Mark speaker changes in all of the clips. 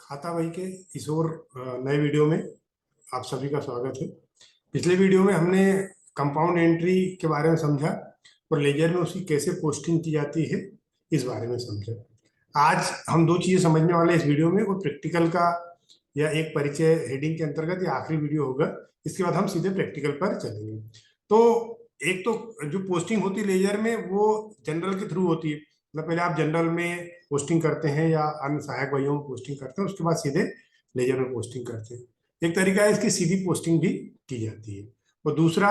Speaker 1: खाता भाई के इस और नए वीडियो में आप सभी का स्वागत है। पिछले वीडियो में हमने कंपाउंड एंट्री के बारे में समझा और लेजर में उसकी कैसे पोस्टिंग की जाती है इस बारे में समझा। आज हम दो चीजें समझने वाले हैं इस वीडियो में, वो प्रैक्टिकल का या एक परिचय हेडिंग के अंतर्गत ये आखिरी वीडियो होगा। इसके बाद हम सीधे प्रैक्टिकल पर चलेंगे। तो एक तो जो पोस्टिंग होती है लेजर में वो जनरल के थ्रू होती है। मतलब पहले आप जनरल में पोस्टिंग करते हैं या अन्य सहायक भाइयों में पोस्टिंग करते हैं, उसके बाद सीधे लेजर में पोस्टिंग करते हैं। एक तरीका है इसकी सीधी पोस्टिंग भी की जाती है। और दूसरा,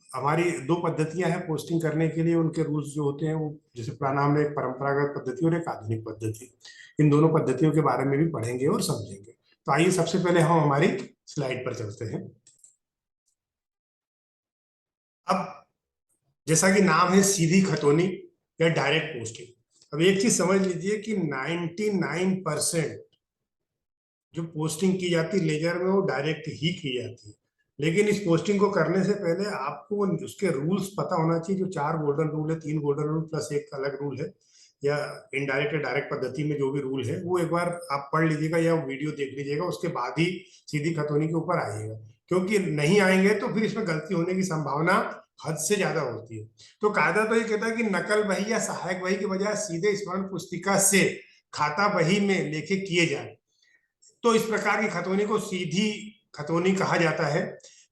Speaker 1: हमारी दो पद्धतियां हैं पोस्टिंग करने के लिए, उनके रूल्स जो होते हैं वो जैसे प्राणायाम में एक परंपरागत पद्धति और एक आधुनिक पद्धति, इन दोनों पद्धतियों के बारे में भी पढ़ेंगे और समझेंगे। तो आइए सबसे पहले हम हमारी स्लाइड पर चलते हैं। अब जैसा कि नाम है सीधी खतौनी या डायरेक्ट पोस्टिंग। अब एक चीज समझ लीजिए कि 99% जो पोस्टिंग की जाती है लेजर में वो डायरेक्ट ही की जाती है। लेकिन इस पोस्टिंग को करने से पहले आपको उसके रूल्स पता होना चाहिए। जो 4 गोल्डन रूल है, 3 गोल्डन रूल प्लस एक अलग रूल है, या इनडायरेक्ट या डायरेक्ट पद्धति में जो भी रूल है वो एक बार आप पढ़ लीजिएगा या वीडियो देख लीजिएगा, उसके बाद ही सीधी खतौनी के ऊपर आइएगा। क्योंकि नहीं आएंगे तो फिर इसमें गलती होने की संभावना हद से ज्यादा होती है। तो कायदा तो ये कहता है कि नकल बही या सहायक बही के बजाय सीधे स्मरण पुस्तिका से खाता बही में लेखे किए जाए। तो इस प्रकार की खतौनी को सीधी खतौनी कहा जाता है।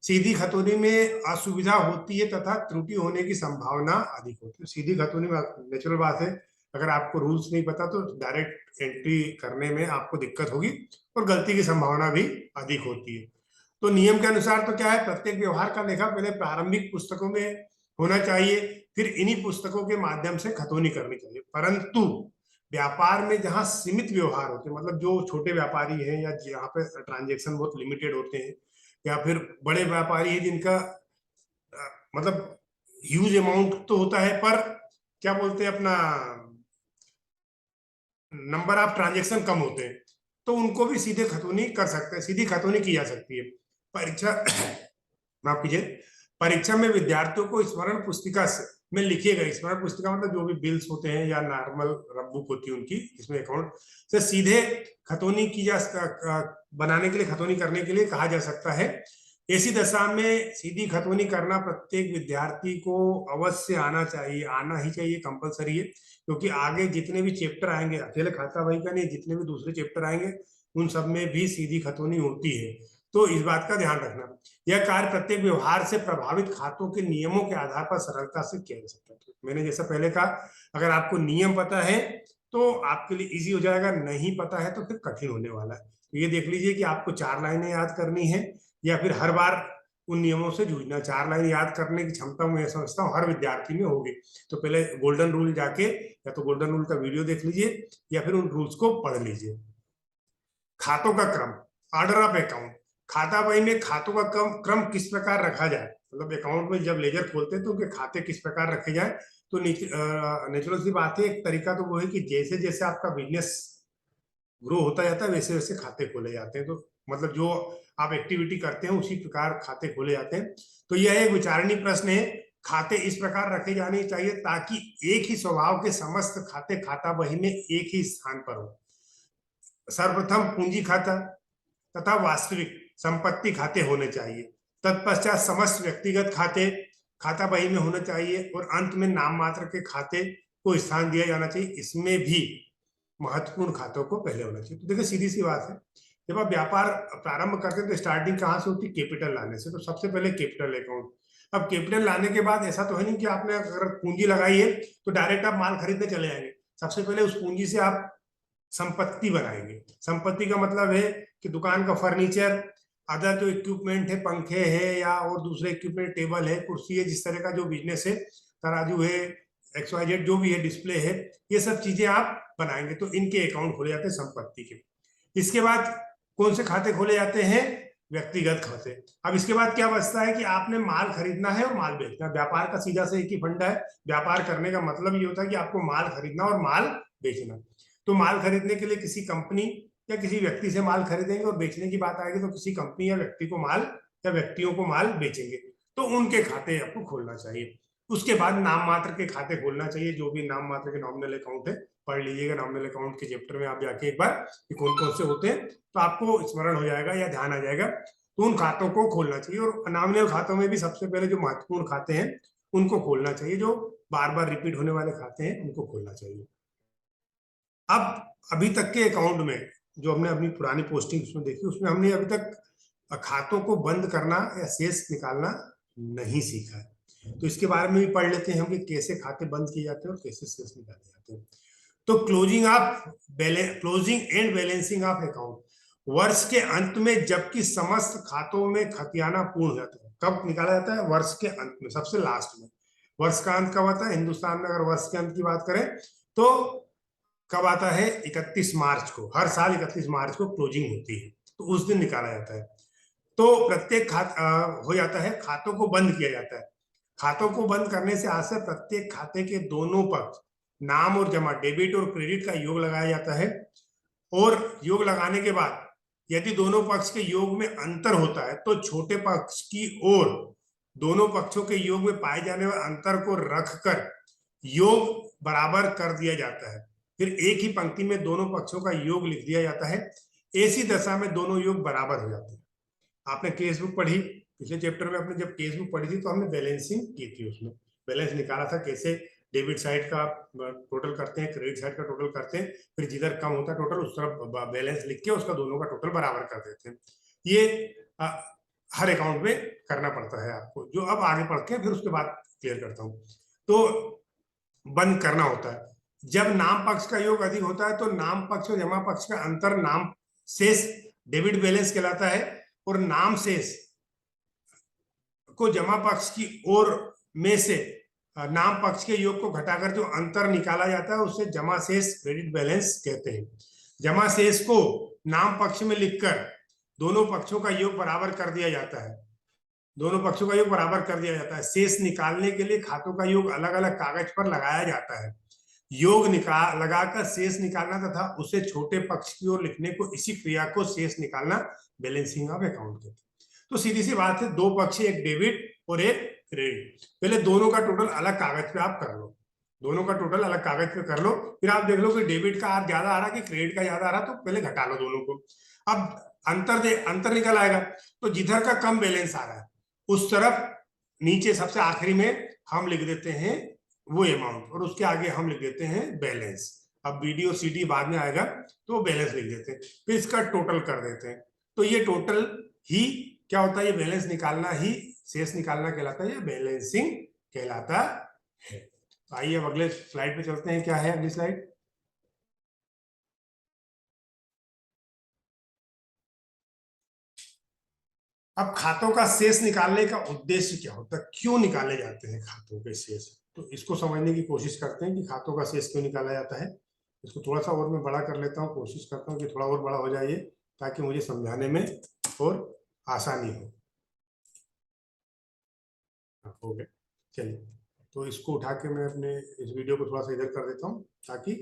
Speaker 1: सीधी खतौनी में असुविधा होती है तथा त्रुटि होने की संभावना अधिक होती है। सीधी खतौनी में नेचुरल बात है, अगर आपको रूल्स नहीं पता तो डायरेक्ट एंट्री करने में आपको दिक्कत होगी और गलती की संभावना भी अधिक होती है। तो नियम के अनुसार तो क्या है, प्रत्येक व्यवहार का लेखा पहले प्रारंभिक पुस्तकों में होना चाहिए, फिर इन्हीं पुस्तकों के माध्यम से खतौनी करनी चाहिए। परंतु व्यापार में जहां सीमित व्यवहार होते हैं, मतलब जो छोटे व्यापारी हैं या जहाँ पे ट्रांजेक्शन बहुत लिमिटेड होते हैं, या फिर बड़े व्यापारी हैं जिनका मतलब ह्यूज अमाउंट तो होता है पर क्या बोलते हैं अपना नंबर ऑफ ट्रांजेक्शन कम होते हैं, तो उनको भी सीधे खतौनी कर सकते हैं, सीधी खतौनी की जा सकती है। परीक्षा माफ कीजिए, परीक्षा में विद्यार्थियों को स्मरण पुस्तिका में लिखे गए, स्मरण पुस्तिका मतलब जो भी बिल्स होते हैं या नॉर्मल बुक होती है उनकी, इसमें अकाउंट से सीधे खतौनी की जा बनाने के लिए, खतौनी करने के लिए कहा जा सकता है। ऐसी दशा में सीधी खतौनी करना प्रत्येक विद्यार्थी को अवश्य आना चाहिए, आना ही चाहिए, कंपलसरी है। क्योंकि आगे जितने भी चैप्टर आएंगे, अकेले खाता भाई का नहीं, जितने भी दूसरे चैप्टर आएंगे उन सब में भी सीधी खतौनी होती है। तो इस बात का ध्यान रखना। यह कार्य प्रत्येक व्यवहार से प्रभावित खातों के नियमों के आधार पर सरलता से किया जा सकता है। मैंने जैसा पहले कहा, अगर आपको नियम पता है तो आपके लिए इजी हो जाएगा, नहीं पता है तो फिर कठिन होने वाला है। तो ये देख लीजिए कि आपको 4 लाइनें याद करनी है या फिर हर बार उन नियमों से जूझना। 4 लाइन याद करने की क्षमता मैं समझता हूँ हर विद्यार्थी में होगी। तो पहले गोल्डन रूल जाके या तो गोल्डन रूल का वीडियो देख लीजिए या फिर उन रूल्स को पढ़ लीजिए। खातों का क्रम, ऑर्डर ऑफ अकाउंट। खाता बही में खातों का क्रम किस प्रकार रखा जाए, मतलब अकाउंट में जब लेजर खोलते हैं तो उनके खाते किस प्रकार रखे जाए। तो नेचुरल सी बात है, एक तरीका तो वो है कि जैसे जैसे आपका बिजनेस ग्रो होता जाता है वैसे वैसे खाते खोले जाते हैं। तो मतलब जो आप एक्टिविटी करते हैं उसी प्रकार खाते खोले जाते हैं। तो यह एक विचारणीय प्रश्न है। खाते इस प्रकार रखे जाने चाहिए ताकि एक ही स्वभाव के समस्त खाते खाता बही में एक ही स्थान पर हो। सर्वप्रथम पूंजी खाता तथा वास्तविक संपत्ति खाते होने चाहिए। तत्पश्चात समस्त व्यक्तिगत खाते खाता बही में होने चाहिए और अंत में नाम मात्र के खाते को स्थान दिया जाना चाहिए। इसमें भी महत्वपूर्ण खातों को पहले होना चाहिए। तो देखिए सीधी सी बात है, जब आप व्यापार प्रारंभ करते हैं तो स्टार्टिंग कहाँ से होती है, कैपिटल लाने से। तो सबसे पहले कैपिटल अकाउंट। अब कैपिटल लाने के बाद ऐसा तो है नहीं कि आपने अगर पूंजी लगाई है तो डायरेक्ट आप माल खरीदने चले जाएंगे। सबसे पहले उस पूंजी से आप संपत्ति बनाएंगे। संपत्ति का मतलब है कि दुकान का फर्नीचर, अदर जो इक्विपमेंट है, पंखे है या और दूसरे इक्विपमेंट, टेबल है, कुर्सी है, जिस तरह का जो बिजनेस है, तराजू है, XYZ जो भी है, डिस्प्ले है, ये सब चीजें आप बनाएंगे। तो इनके अकाउंट खोले जाते हैं संपत्ति के। इसके बाद कौन से खाते खोले जाते हैं, व्यक्तिगत खाते। अब इसके बाद क्या बचता है कि आपने माल खरीदना है और माल बेचना है। व्यापार का सीधा से एक ही फंडा है। व्यापार करने का मतलब ये होता है कि आपको माल खरीदना और माल बेचना। तो माल खरीदने के लिए किसी कंपनी या किसी व्यक्ति से माल खरीदेंगे और बेचने की बात आएगी तो किसी कंपनी या व्यक्ति को माल या व्यक्तियों को माल बेचेंगे। तो उनके खाते आपको खोलना चाहिए। उसके बाद नाम मात्र के खाते खोलना चाहिए, जो भी नाम मात्र के नॉमिनल अकाउंट है पढ़ लीजिएगा नॉमिनल अकाउंट के चैप्टर में आप जाके एक बार कि कौन कौन से होते हैं, तो आपको स्मरण हो जाएगा या ध्यान आ जाएगा। तो उन खातों को खोलना चाहिए, और नॉमिनल खातों में भी सबसे पहले जो महत्वपूर्ण खाते हैं उनको खोलना चाहिए, जो बार बार रिपीट होने वाले खाते हैं उनको खोलना चाहिए। अब अभी तक के अकाउंट में जो हमने अपनी पुरानी पोस्टिंग उसमें देखी, उसमें हमने अभी तक खातों को बंद करना या शेष निकालना नहीं सीखा है। तो इसके बारे में भी पढ़ लेते हैं हम कि कैसे खाते बंद किए जाते हैं और कैसे शेष निकाले जाते हैं। तो closing and balancing of account, वर्ष के अंत में जबकि समस्त खातों में खतियाना पूर्ण हो जाता है। कब निकाला जाता है? वर्ष के अंत में, सबसे लास्ट में। वर्ष का अंत कब आता है? हिंदुस्तान में अगर वर्ष के अंत की बात करें तो कब आता है? 31 मार्च को। हर साल 31 मार्च को क्लोजिंग होती है, तो उस दिन निकाला जाता है। तो प्रत्येक हो जाता है, खातों को बंद किया जाता है। खातों को बंद करने से आशय प्रत्येक खाते के दोनों पक्ष, नाम और जमा, डेबिट और क्रेडिट का योग लगाया जाता है, और योग लगाने के बाद यदि दोनों पक्ष के योग में अंतर होता है तो छोटे पक्ष की ओर दोनों पक्षों के योग में पाए जाने वाले अंतर को रखकर योग बराबर कर दिया जाता है। फिर एक ही पंक्ति में दोनों पक्षों का योग लिख दिया जाता है। ऐसी दशा में दोनों योग बराबर हो जाते हैं। आपने केस बुक पढ़ी, पिछले चैप्टर में आपने जब केस बुक पढ़ी थी तो हमने बैलेंसिंग की थी, उसमें बैलेंस निकाला था कैसे डेबिट साइड का टोटल करते हैं, क्रेडिट साइड का टोटल करते हैं, फिर जिधर कम होता है टोटल उस तरफ बैलेंस लिख के उसका दोनों का टोटल बराबर कर देते हैं। ये हर अकाउंट में करना पड़ता है आपको, जो अब आगे पढ़ के फिर उसके बाद क्लियर करता हूँ। तो बंद करना होता है जब नाम पक्ष का योग अधिक होता है, तो नाम पक्ष और जमा पक्ष का अंतर नाम शेष डेबिट बैलेंस कहलाता है, और नाम शेष को जमा पक्ष की ओर में से नाम पक्ष के योग को घटाकर जो अंतर निकाला जाता है उसे जमा शेष क्रेडिट बैलेंस कहते हैं। जमा शेष को नाम पक्ष में लिखकर दोनों पक्षों का योग बराबर कर दिया जाता है। दोनों पक्षों का योग बराबर कर दिया जाता है। शेष निकालने के लिए खातों का योग अलग अलग कागज पर लगाया जाता है। योग लगाकर शेष निकालना तथा उसे छोटे पक्ष की ओर लिखने को, इसी क्रिया को शेष निकालना बैलेंसिंग ऑफ अकाउंट कहते हैं। तो सीधी सी बात है, दो पक्ष, एक डेबिट और एक क्रेडिट, पहले दोनों का टोटल अलग कागज पे आप कर लो, दोनों का टोटल अलग कागज पे कर लो, फिर आप देख लो कि डेबिट का ज्यादा आ रहा कि क्रेडिट का ज्यादा आ रहा, तो पहले घटा लो दोनों को। अब अंतर निकल आएगा, तो जिधर का कम बैलेंस आ रहा है उस तरफ नीचे सबसे आखिरी में हम लिख देते हैं वो अमाउंट, और उसके आगे हम लिख देते हैं बैलेंस। अब बीडी और सीडी बाद में आएगा तो बैलेंस लिख देते हैं, फिर इसका टोटल कर देते हैं। तो ये टोटल ही क्या होता है? ये बैलेंस निकालना ही शेष निकालना कहलाता है, ये बैलेंसिंग कहलाता है। तो आइए अब अगले स्लाइड पे चलते हैं। क्या है अगली स्लाइड? अब खातों का शेष निकालने का उद्देश्य क्या होता है, क्यों निकाले जाते हैं खातों के शेष? तो इसको समझने की कोशिश करते हैं कि खातों का शेष क्यों निकाला जाता है। इसको थोड़ा सा और मैं बड़ा कर लेता हूँ, कोशिश करता हूँ कि थोड़ा और बड़ा हो जाए ताकि मुझे समझाने में और आसानी हो गया। चलिए, तो इसको उठा के मैं अपने इस वीडियो को थोड़ा सा इधर कर देता हूँ ताकि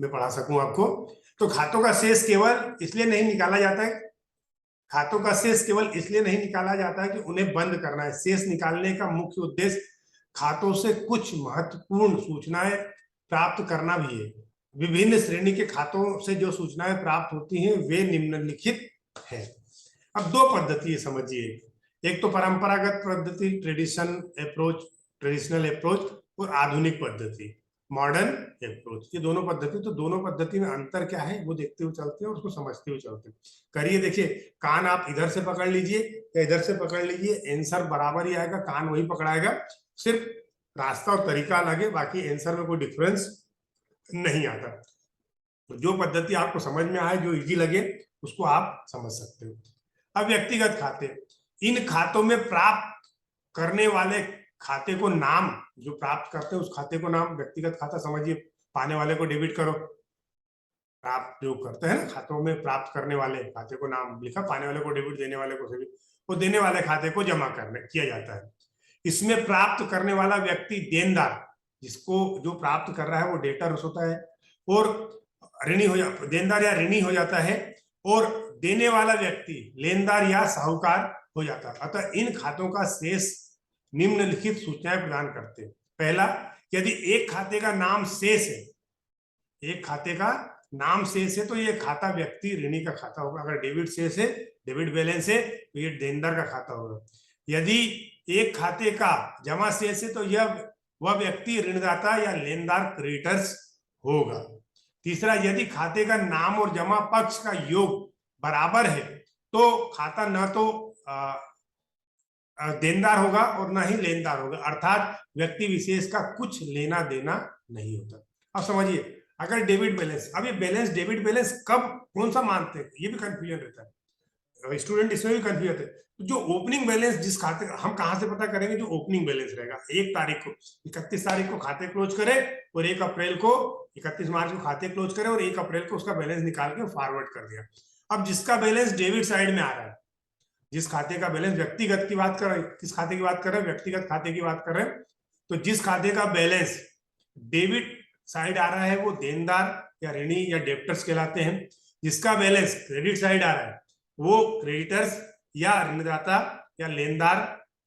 Speaker 1: मैं पढ़ा सकूं आपको। तो खातों का शेष केवल इसलिए नहीं निकाला जाता है, खातों का शेष केवल इसलिए नहीं निकाला जाता है कि उन्हें बंद करना है। शेष निकालने का मुख्य उद्देश्य खातों से कुछ महत्वपूर्ण सूचनाएं प्राप्त करना भी है। विभिन्न श्रेणी के खातों से जो सूचनाएं प्राप्त होती हैं वे निम्नलिखित हैं। अब दो पद्धति समझिए, एक तो परंपरागत पद्धति, ट्रेडिशनल अप्रोच, और आधुनिक पद्धति, मॉडर्न अप्रोच। ये दोनों पद्धति, तो दोनों पद्धति में अंतर क्या है वो देखते हुए चलते हैं और उसको समझते हुए चलते हैं। करिए, देखिए, कान आप इधर से पकड़ लीजिए या इधर से पकड़ लीजिए, आंसर बराबर ही आएगा, कान वही पकड़ाएगा, सिर्फ रास्ता और तरीका अलग है, बाकी आंसर में कोई डिफरेंस नहीं आता। तो जो पद्धति आपको समझ में आए, जो इजी लगे, उसको आप समझ सकते हो। अब व्यक्तिगत खाते, इन खातों में प्राप्त करने वाले खाते को नाम, जो प्राप्त करते हैं उस खाते को नाम व्यक्तिगत खाता समझिए। पाने वाले को डेबिट करो, प्राप्त जो करते हैं ना खातों में प्राप्त करने वाले खाते को नाम लिखा, पाने वाले को डेबिट, देने वाले को डेबिट, वो देने वाले खाते को जमा करने किया जाता है। इसमें प्राप्त करने वाला व्यक्ति देनदार, जिसको जो प्राप्त कर रहा है वो डेटर होता है, और ऋणी हो जाता, देनदार या ऋणी हो जाता है, और देने वाला व्यक्ति लेनदार या साहूकार हो जाता है। अतः इन खातों का शेष निम्नलिखित सूचनाएं प्रदान करते हैं। पहला, यदि एक खाते का नाम शेष है, एक खाते का नाम शेष है तो ये खाता व्यक्ति ऋणी का खाता होगा। अगर डेबिट शेष है, डेबिट बैलेंस है, तो ये देनदार का खाता होगा। यदि एक खाते का जमा शेष है तो यह वह व्यक्ति ऋणदाता या लेनदार क्रेडिटर्स होगा। तीसरा, यदि खाते का नाम और जमा पक्ष का योग बराबर है तो खाता न तो देनदार होगा और ना ही लेनदार होगा, अर्थात व्यक्ति विशेष का कुछ लेना देना नहीं होता। अब समझिए, अगर डेबिट बैलेंस, अब ये बैलेंस, डेबिट बैलेंस कब कौन सा मानते हैं, ये भी कंफ्यूजन रहता है, स्टूडेंट इसमें भी कंफ्यूज होते हैं। तो जो ओपनिंग बैलेंस जिस खाते, हम कहां से पता करेंगे, जो ओपनिंग बैलेंस रहेगा 1 तारीख को, 31 तारीख को खाते क्लोज करें और 1 अप्रैल को, 31 मार्च को खाते क्लोज करें और 1 अप्रैल को उसका बैलेंस निकाल के फॉरवर्ड कर दिया। अब जिसका बैलेंस डेबिट साइड में आ रहा है, जिस खाते का बैलेंस, व्यक्तिगत की बात कर रहे हैं, किस खाते की बात कर रहे हैं, व्यक्तिगत खाते की बात कर रहे हैं, तो जिस खाते का बैलेंस डेबिट साइड आ रहा है वो देनदार या ऋणी या डेब्टर्स कहलाते हैं। जिसका बैलेंस क्रेडिट साइड आ रहा है वो क्रेडिटर्स या ऋणदाता या लेनदार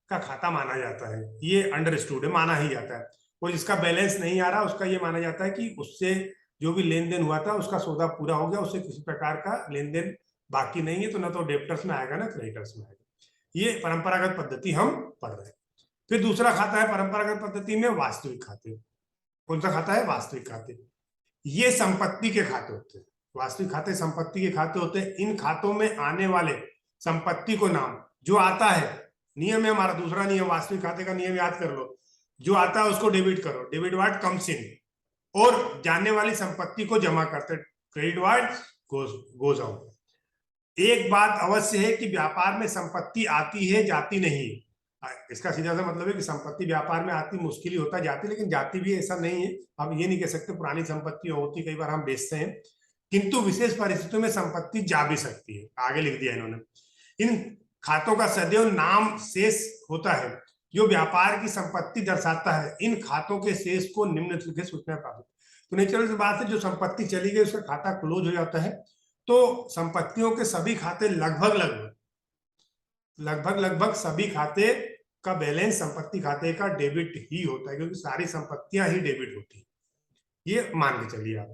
Speaker 1: का खाता माना जाता है। ये अंडरस्टूड है, माना ही जाता है। और जिसका बैलेंस नहीं आ रहा उसका ये माना जाता है कि उससे जो भी लेन देन हुआ था उसका सौदा पूरा हो गया, उससे किसी प्रकार का लेन देन बाकी नहीं है, तो ना तो डेब्टर्स में आएगा ना क्रेडिटर्स में आएगा। ये परंपरागत पद्धति हम पढ़ रहे हैं। फिर दूसरा खाता है परंपरागत पद्धति में वास्तविक खाते। कौन सा खाता है? वास्तविक खाते। ये संपत्ति के खाते होते हैं। वास्तविक खाते संपत्ति के खाते होते हैं। इन खातों में आने वाले संपत्ति को नाम जो आता है, नियम है हमारा, दूसरा नियम वास्तविक खाते का नियम याद कर लो, जो आता है उसको डेबिट करो, डेबिट वार्ड कम्स इन, और जाने वाली संपत्ति को जमा करते, क्रेडिट वार्ड गोज आउट। एक बात अवश्य है कि व्यापार में संपत्ति आती है, जाती नहीं। इसका सीधा सा मतलब है कि संपत्ति व्यापार में आती मुश्किल ही होता, जाती लेकिन जाती भी, ऐसा नहीं है। हम ये नहीं कह सकते पुरानी संपत्ति होती, कई बार हम बेचते हैं, किंतु विशेष परिस्थितियों में संपत्ति जा भी सकती है। आगे लिख दिया इन्होंने। इन खातों का सदैव नाम शेष होता है जो व्यापार की संपत्ति दर्शाता है। इन खातों के शेष को निम्नलिखित सूचना प्राप्त, तो नेचुरल सी बात है, जो संपत्ति चली गई उसका खाता क्लोज हो जाता है, तो संपत्तियों के सभी खाते लगभग सभी खाते का बैलेंस संपत्ति खाते का डेबिट ही होता है, क्योंकि सारी संपत्तियां ही डेबिट होती है। ये मान के चलिए आप।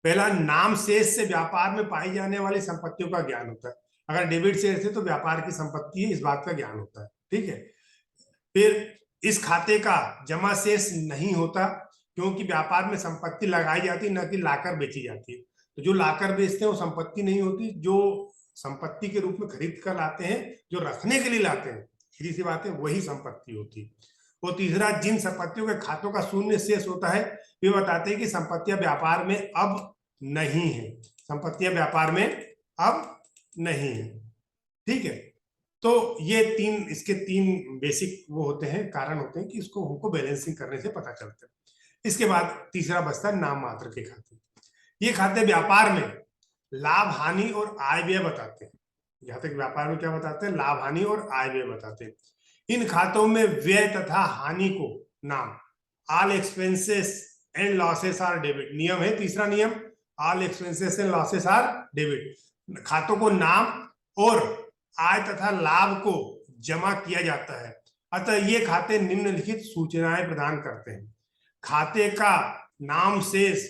Speaker 1: पहला, नाम शेष से व्यापार में पाई जाने वाली संपत्तियों का ज्ञान होता है। अगर डेबिट शेष है तो व्यापार की संपत्ति है, इस बात का ज्ञान होता है, ठीक है। फिर इस खाते का जमा शेष नहीं होता, क्योंकि व्यापार में संपत्ति लगाई जाती न कि लाकर बेची जाती है। तो जो लाकर बेचते हैं वो संपत्ति नहीं होती, जो संपत्ति के रूप में खरीद कर लाते हैं, जो रखने के लिए लाते हैं, सीधी सी बात है, वही संपत्ति होती है। और तीसरा, जिन संपत्तियों के खातों का शून्य शेष होता है वे बताते हैं कि संपत्तियां व्यापार में अब नहीं है, संपत्तियां व्यापार में अब नहीं है, ठीक है। तो ये इसके तीन बेसिक वो होते हैं, कारण होते हैं कि इसको हमको बैलेंसिंग करने से पता चलता है। इसके बाद तीसरा बचता है नाम मात्र के खाते। ये खाते व्यापार में लाभ हानि और आय व्यय बताते हैं। यहाँ तक व्यापार में क्या बताते हैं? लाभ हानि और आय व्यय बताते हैं। इन खातों में व्यय तथा हानि को नाम, all expenses and losses are debit. नियम है, तीसरा नियम, all expenses and losses are debit. खातों को नाम और आय तथा लाभ को जमा किया जाता है, अतः ये खाते निम्नलिखित सूचनाएं प्रदान करते हैं। खाते का नाम शेष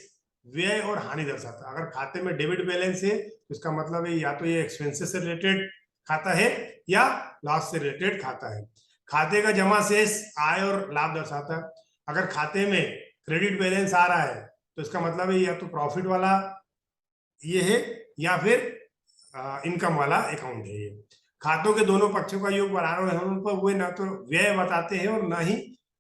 Speaker 1: व्यय और हानि दर्शाता है। अगर खाते में डेबिट बैलेंस है तो इसका मतलब है या तो ये एक्सपेंसेस से रिलेटेड खाता है या लॉस से रिलेटेड खाता है। खाते का जमा शेष आय और लाभ दर्शाता है। अगर खाते में क्रेडिट बैलेंस आ रहा है तो इसका मतलब है या तो प्रॉफिट वाला ये है या फिर इनकम वाला अकाउंट है ये। खातों के दोनों पक्षों का योग बराबर होने पर वे ना तो व्यय बताते हैं और ना ही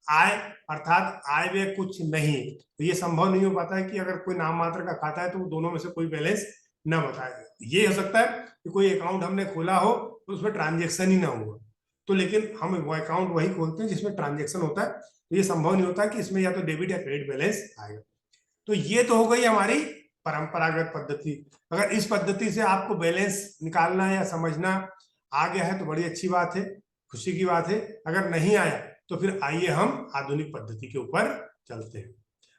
Speaker 1: आय, अर्थात आय व्यय कुछ नहीं। तो ये संभव नहीं हो पाता है कि अगर कोई नाम मात्र का खाता है तो वो दोनों में से कोई बैलेंस न बताए। ये हो सकता है कि कोई अकाउंट हमने खोला हो तो उसमें ट्रांजेक्शन ही ना हुआ, तो लेकिन हम वो अकाउंट वही खोलते हैं जिसमें ट्रांजेक्शन होता है, तो ये संभव नहीं होता कि इसमें या तो डेबिट या क्रेडिट बैलेंस आएगा। तो ये तो हो गई हमारी परंपरागत पद्धति। अगर इस पद्धति से आपको बैलेंस निकालना या समझना आ गया है तो बड़ी अच्छी बात है, खुशी की बात है। अगर नहीं आया तो फिर आइए हम आधुनिक पद्धति के ऊपर चलते हैं।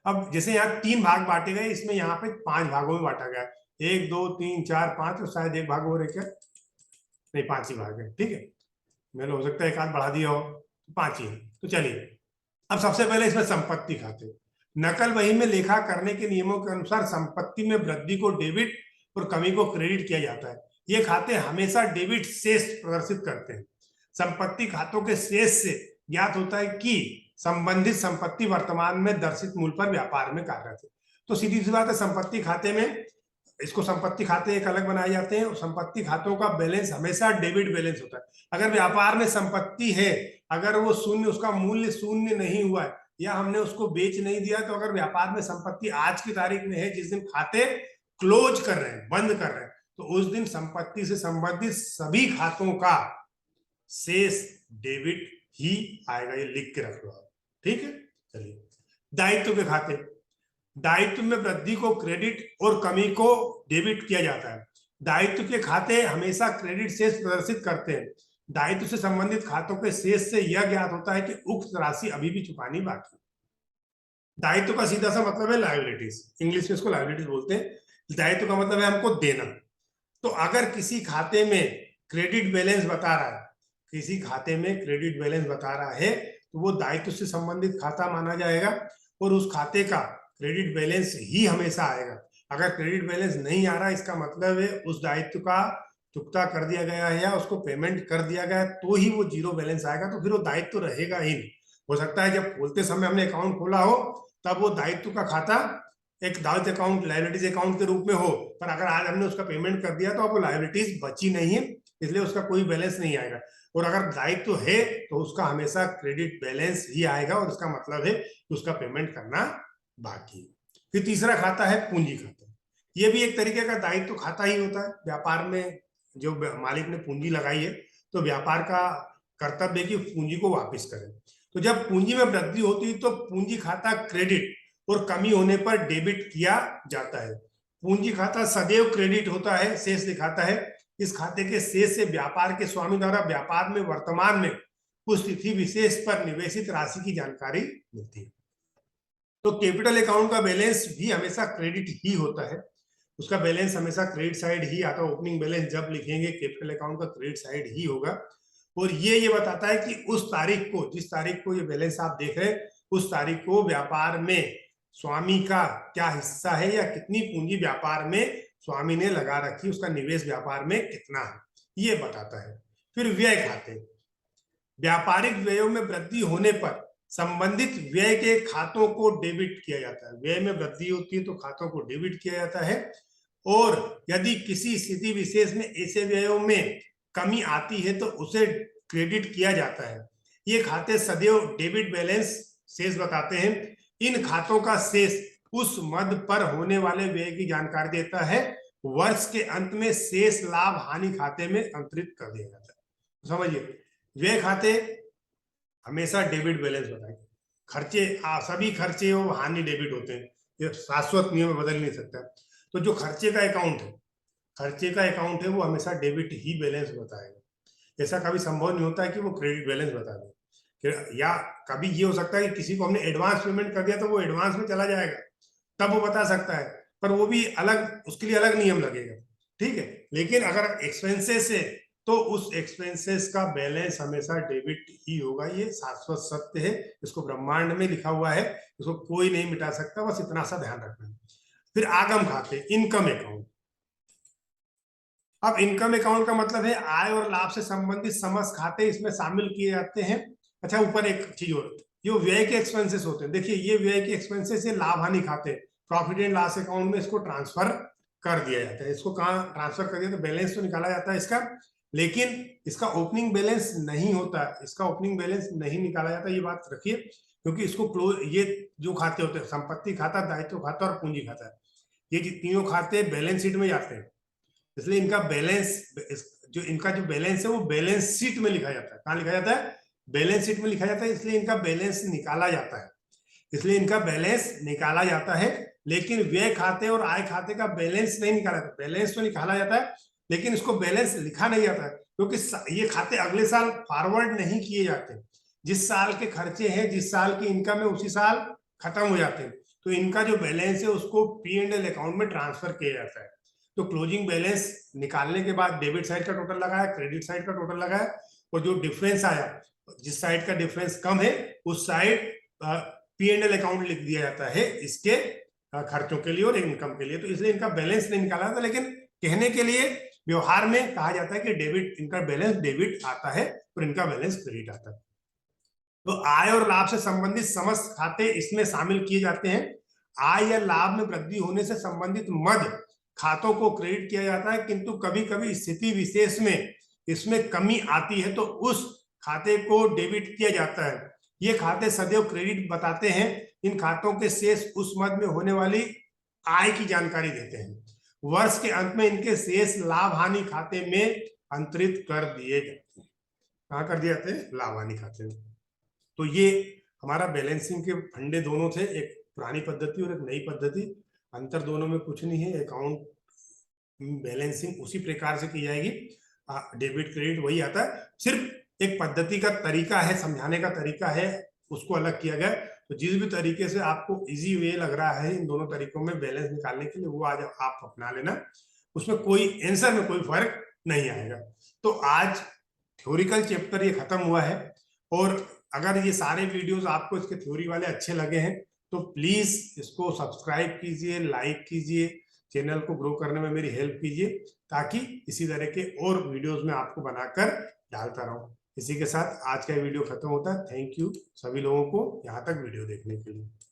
Speaker 1: अब जैसे यहाँ 3 भाग बांटे गए, इसमें यहाँ पे 5 भागों में बांटा गया, 1 2 3 4 5, और शायद एक भाग और है क्या? नहीं, 5 ही भाग है, ठीक है। मैंने हो सकता है एक आध बढ़ा दिया हो, 5 ही है। तो चलिए अब सबसे पहले इसमें संपत्ति खाते, नकल बही में लेखा करने के नियमों के अनुसार संपत्ति में वृद्धि को डेबिट और कमी को क्रेडिट किया जाता है। ये खाते हमेशा डेबिट शेष प्रदर्शित करते हैं। संपत्ति खातों के शेष से ज्ञात होता है कि संबंधित संपत्ति वर्तमान में दर्शित मूल्य पर व्यापार में कार्यरत है। तो सीधी सी बात है, संपत्ति खाते में इसको संपत्ति खाते एक अलग बनाए जाते हैं और संपत्ति खातों का बैलेंस हमेशा डेबिट बैलेंस होता है। अगर व्यापार में संपत्ति है, अगर वो शून्य, उसका मूल्य शून्य नहीं हुआ है या हमने उसको बेच नहीं दिया, तो अगर व्यापार में संपत्ति आज की तारीख में है, जिस दिन खाते क्लोज कर रहे हैं, बंद कर रहे हैं, तो उस दिन संपत्ति से संबंधित सभी खातों का शेष डेबिट ही आएगा। ये लिख के रख लो आप, ठीक है। चलिए, दायित्व के खाते, दायित्व में वृद्धि को क्रेडिट और कमी को डेबिट किया जाता है। दायित्व के खाते हमेशा क्रेडिट शेष प्रदर्शित करते हैं। दायित्व से संबंधित खातों के शेष से यह ज्ञात होता है कि उक्त राशि अभी भी चुकानी बाकी है। दायित्व का सीधा सा मतलब है लायबिलिटीज, इंग्लिश में इसको लायबिलिटीज बोलते हैं। दायित्व का मतलब है हमको देना। तो अगर किसी खाते में क्रेडिट बैलेंस बता रहा है, किसी खाते में क्रेडिट बैलेंस बता रहा है, तो वो दायित्व से संबंधित खाता माना जाएगा और उस खाते का क्रेडिट बैलेंस ही हमेशा आएगा। अगर क्रेडिट बैलेंस नहीं आ रहा, इसका मतलब है उस दायित्व का चुकता कर दिया गया है या उसको पेमेंट कर दिया गया है, तो ही वो जीरो बैलेंस आएगा, तो फिर वो दायित्व रहेगा ही नहीं। हो सकता है जब खोलते समय हमने अकाउंट खोला हो तब वो दायित्व का खाता एक दायित्व अकाउंट, लायबिलिटीज अकाउंट के रूप में हो, पर अगर आज हमने उसका पेमेंट कर दिया तो अब वो लायबिलिटीज बची नहीं है, इसलिए उसका कोई बैलेंस नहीं आएगा। और अगर दायित्व है तो उसका हमेशा क्रेडिट बैलेंस ही आएगा और इसका मतलब है कि उसका पेमेंट करना बाकी है। फिर तीसरा खाता है पूंजी खाता। ये भी एक तरीके का दायित्व खाता ही होता है। व्यापार में जो मालिक ने पूंजी लगाई है, तो व्यापार का कर्तव्य है कि पूंजी को वापस करें। तो जब पूंजी में वृद्धि होती है तो पूंजी खाता क्रेडिट और कमी होने पर डेबिट किया जाता है। पूंजी खाता सदैव क्रेडिट होता है, शेष दिखाता है। इस खाते के शेष से व्यापार के स्वामी द्वारा व्यापार में वर्तमान में उस तिथि विशेष पर निवेशित राशि की जानकारी मिलती है। तो कैपिटल अकाउंट का बैलेंस भी हमेशा क्रेडिट ही होता है, उसका बैलेंस हमेशा क्रेडिट साइड ही आता है। ओपनिंग बैलेंस जब लिखेंगे कैपिटल अकाउंट का क्रेडिट साइड ही होगा। और ये बताता है कि उस तारीख को, जिस तारीख को ये बैलेंस आप देख रहे हैं, उस तारीख को व्यापार में स्वामी का क्या हिस्सा है या कितनी पूंजी व्यापार में स्वामी ने लगा रखी, उसका निवेश व्यापार में कितना है, ये बताता है। फिर व्यय खाते, व्यापारिक व्ययों में वृद्धि होने पर संबंधित व्यय के खातों को डेबिट किया जाता है। व्यय में वृद्धि होती है तो खातों को डेबिट किया जाता है। और यदि किसी स्थिति विशेष में ऐसे व्ययों में कमी आती है तो उसे क्रेडिट किया जाता है। ये खाते सदैव डेबिट बैलेंस शेष बताते हैं। इन खातों का शेष उस मद पर होने वाले व्यय की जानकारी देता है। वर्ष के अंत में शेष लाभ हानि खाते में अंतरित कर दिया जाता है। समझिए, व्यय खाते हमेशा डेबिट बैलेंस बताएंगे। खर्चे, सभी खर्चे और हानि डेबिट होते हैं, ये शाश्वत नियम बदल नहीं सकता। तो जो खर्चे का अकाउंट है, खर्चे का अकाउंट है, वो हमेशा डेबिट ही बैलेंस बताएगा। ऐसा कभी संभव नहीं होता है कि वो क्रेडिट बैलेंस बता दे। या कभी ये हो सकता है कि किसी को हमने एडवांस पेमेंट कर दिया तो वो एडवांस में चला जाएगा, तब वो बता सकता है, पर वो भी अलग, उसके लिए अलग नियम लगेगा, ठीक है। लेकिन अगर एक्सपेंसेस है तो उस एक्सपेंसेस का बैलेंस हमेशा डेबिट ही होगा। ये शाश्वत सत्य है, इसको ब्रह्मांड में लिखा हुआ है, इसको कोई नहीं मिटा सकता, बस इतना सा ध्यान रखना है। फिर आगम खाते, इनकम अकाउंट। अब इनकम अकाउंट का मतलब है आय और लाभ से संबंधित समस्त खाते इसमें शामिल किए जाते हैं। अच्छा, ऊपर एक चीज और, जो व्यय के एक्सपेंसेस होते हैं, देखिए ये व्यय के एक्सपेंसेस है, लाभ हानि खाते, प्रॉफिट एंड लॉस अकाउंट में इसको ट्रांसफर कर दिया जाता है। इसको कहाँ ट्रांसफर कर दिया, तो बैलेंस तो निकाला जाता है इसका, लेकिन इसका ओपनिंग बैलेंस नहीं होता, इसका ओपनिंग बैलेंस नहीं निकाला जाता, ये बात रखिए, क्योंकि इसको क्लोज, ये जो खाते होते हैं, संपत्ति खाता, दायित्व खाता और पूंजी खाता, ये तीनों खाते बैलेंस शीट में जाते हैं, इसलिए इनका बैलेंस, जो इनका जो बैलेंस है वो बैलेंस शीट में लिखा जाता है। कहाँ लिखा जाता है, बैलेंस शीट में लिखा जाता है, इसलिए इनका बैलेंस निकाला जाता है, इसलिए इनका बैलेंस निकाला जाता है। लेकिन व्यय खाते और आय खाते का बैलेंस नहीं निकाला जाता। बैलेंस तो निकाला जाता है लेकिन इसको बैलेंस लिखा नहीं जाता है, क्योंकि ये खाते अगले साल फॉरवर्ड नहीं किए जाते। जिस साल के खर्चे हैं, जिस साल की इनकम है, उसी साल खत्म हो जाते हैं, तो इनका जो बैलेंस है उसको P&L अकाउंट में ट्रांसफर किया जाता है। तो क्लोजिंग बैलेंस निकालने के बाद डेबिट साइड का टोटल लगाया, क्रेडिट साइड का टोटल लगाया, और जो डिफरेंस आया, जिस साइड का डिफरेंस कम है उस साइड P&L अकाउंट लिख दिया जाता है इसके खर्चों के लिए और इनकम के लिए, तो इसलिए इनका बैलेंस नहीं निकाला था, लेकिन कहने के लिए व्यवहार में कहा जाता है कि डेबिट, इनका बैलेंस डेबिट आता है और इनका बैलेंस क्रेडिट आता है। तो आय और लाभ से संबंधित समस्त खाते इसमें शामिल किए जाते हैं। आय या लाभ में वृद्धि होने से संबंधित मद खातों को क्रेडिट किया जाता है, किंतु कभी कभी स्थिति विशेष में इसमें कमी आती है तो उस खाते को डेबिट किया जाता है। ये खाते सदैव क्रेडिट बताते हैं। इन खातों के शेष उस मद में होने वाली आय की जानकारी देते हैं। वर्ष के अंत में इनके शेष लाभ हानि खाते में अंतरित कर दिए जाते हैं। कहाँ कर दिए जाते हैं? लाभ हानि खाते में। तो ये हमारा बैलेंसिंग के फंडे दोनों थे, एक पुरानी पद्धति और एक नई पद्धति। अंतर दोनों में कुछ नहीं है। अकाउंट बैलेंसिंग उसी प्रकार से की जाएगी, डेबिट क्रेडिट वही आता है, सिर्फ एक पद्धति का तरीका है, समझाने का तरीका है, उसको अलग किया गया। तो जिस भी तरीके से आपको इजी वे लग रहा है इन दोनों तरीकों में बैलेंस निकालने के लिए, वो आज आप अपना लेना, उसमें कोई आंसर में कोई फर्क नहीं आएगा। तो आज थ्योरिकल चैप्टर ये खत्म हुआ है, और अगर ये सारे वीडियोस आपको इसके थ्योरी वाले अच्छे लगे हैं तो प्लीज इसको सब्सक्राइब कीजिए, लाइक कीजिए, चैनल को ग्रो करने में मेरी हेल्प कीजिए, ताकि इसी तरह के और वीडियोस में आपको बनाकर डालता रहूं। इसी के साथ आज का वीडियो खत्म होता है। थैंक यू सभी लोगों को यहाँ तक वीडियो देखने के लिए।